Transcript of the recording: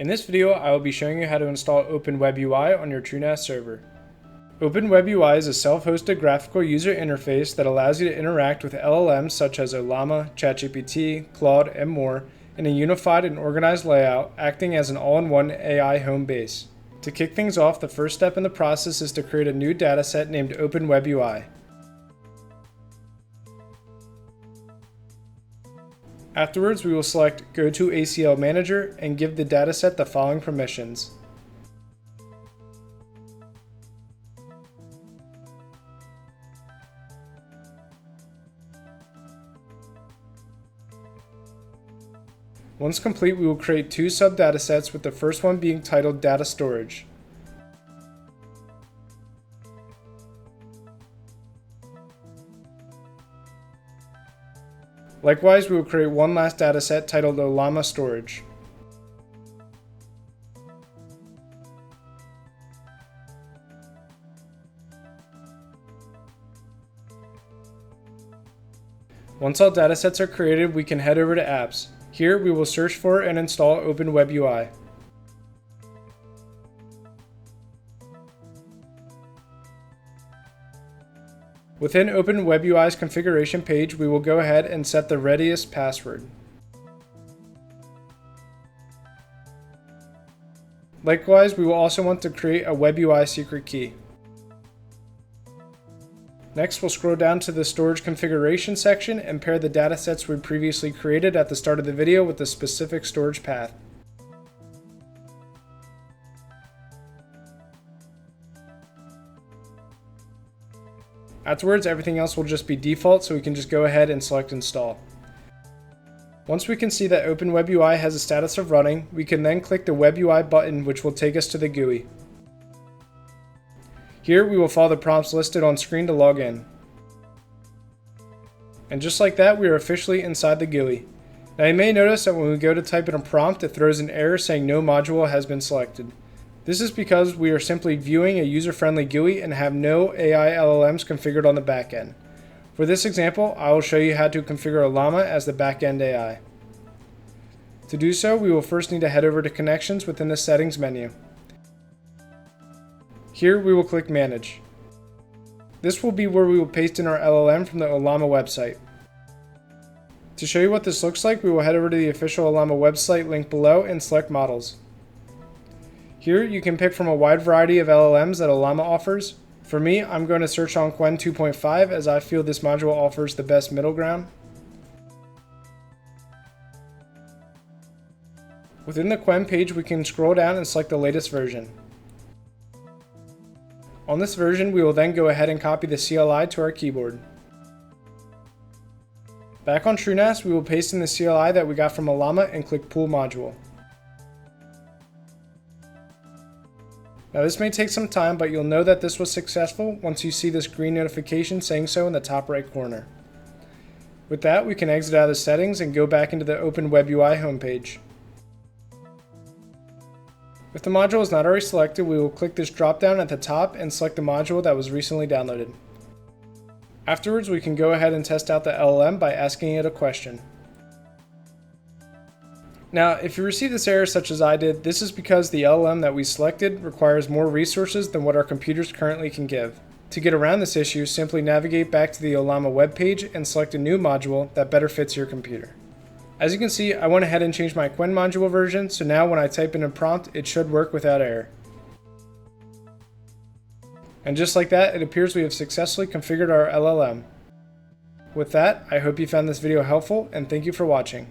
In this video, I will be showing you how to install Open WebUI on your TrueNAS server. Open WebUI is a self-hosted graphical user interface that allows you to interact with LLMs such as Ollama, ChatGPT, Claude, and more in a unified and organized layout, acting as an all-in-one AI home base. To kick things off, the first step in the process is to create a new dataset named Open WebUI. Afterwards, we will select Go to ACL Manager and give the dataset the following permissions. Once complete, we will create two sub-datasets, with the first one being titled Data Storage. Likewise, we will create one last dataset titled Ollama Storage. Once all datasets are created, we can head over to Apps. Here, we will search for and install Open WebUI. Within Open WebUI's configuration page, we will go ahead and set the readiest password. Likewise, we will also want to create a WebUI secret key. Next, we'll scroll down to the storage configuration section and pair the datasets we previously created at the start of the video with the specific storage path. Afterwards, everything else will just be default, so we can just go ahead and select Install. Once we can see that Open WebUI has a status of running, we can then click the WebUI button, which will take us to the GUI. Here, we will follow the prompts listed on screen to log in. And just like that, we are officially inside the GUI. Now you may notice that when we go to type in a prompt, it throws an error saying no module has been selected. This is because we are simply viewing a user-friendly GUI and have no AI LLMs configured on the backend. For this example, I will show you how to configure Ollama as the backend AI. To do so, we will first need to head over to Connections within the Settings menu. Here, we will click Manage. This will be where we will paste in our LLM from the Ollama website. To show you what this looks like, we will head over to the official Ollama website linked below and select Models. Here, you can pick from a wide variety of LLMs that Ollama offers. For me, I'm going to search on Qwen 2.5 as I feel this module offers the best middle ground. Within the Qwen page, we can scroll down and select the latest version. On this version, we will then go ahead and copy the CLI to our keyboard. Back on TrueNAS, we will paste in the CLI that we got from Ollama and click Pull Module. Now this may take some time, but you'll know that this was successful once you see this green notification saying so in the top right corner. With that, we can exit out of the settings and go back into the Open WebUI homepage. If the module is not already selected, we will click this drop down at the top and select the module that was recently downloaded. Afterwards, we can go ahead and test out the LLM by asking it a question. Now, if you receive this error such as I did, this is because the LLM that we selected requires more resources than what our computers currently can give. To get around this issue, simply navigate back to the Ollama webpage and select a new module that better fits your computer. As you can see, I went ahead and changed my Qwen module version, so now when I type in a prompt, it should work without error. And just like that, it appears we have successfully configured our LLM. With that, I hope you found this video helpful, and thank you for watching.